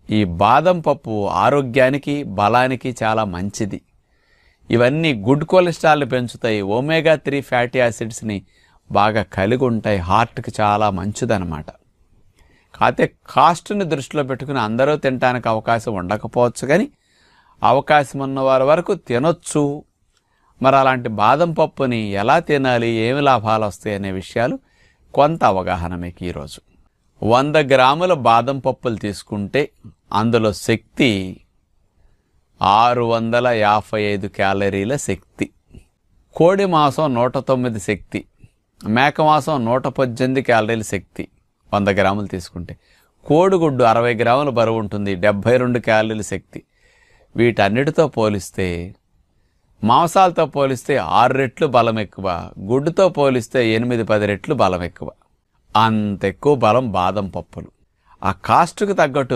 ఈ బాదం పప్పు ఆరోగ్యానికి బలానికి చాలా మంచిది. ఇవన్నీ గుడ్ కొలెస్ట్రాల్ని పెంచుతాయి. ఒమేగా 3 ఫ్యాటీ యాసిడ్స్ని బాగా కలిగి ఉంటాయి. హార్ట్కి చాలా మంచిదన్నమాట. కాకపోతే కాస్ట్ని దృష్టిలో పెట్టుకుని అందరూ తినడానికి అవకాశం ఉండకపోవచ్చు, కానీ అవకాశం ఉన్న వారి వరకు తినొచ్చు. మరి అలాంటి బాదం పప్పుని ఎలా తినాలి, ఏమి లాభాలు వస్తాయి అనే విషయాలు కొంత అవగాహన మీకు ఈరోజు. 100 గ్రాముల బాదం పప్పులు తీసుకుంటే అందులో శక్తి 655 క్యాలరీల శక్తి. కోడి మాంసం 109 శక్తి, మేక మాంసం 118 క్యాలరీల శక్తి 100 గ్రాములు తీసుకుంటే. కోడిగుడ్డు 60 గ్రాముల బరువు ఉంటుంది, 72 క్యాలరీల శక్తి. వీటన్నిటితో పోలిస్తే మాంసాలతో పోలిస్తే 6 రెట్లు బలం ఎక్కువ, గుడ్డుతో పోలిస్తే 8-10 రెట్లు బలం ఎక్కువ. అంత ఎక్కువ బలం బాదం పప్పులు. ఆ కాస్ట్కు తగ్గట్టు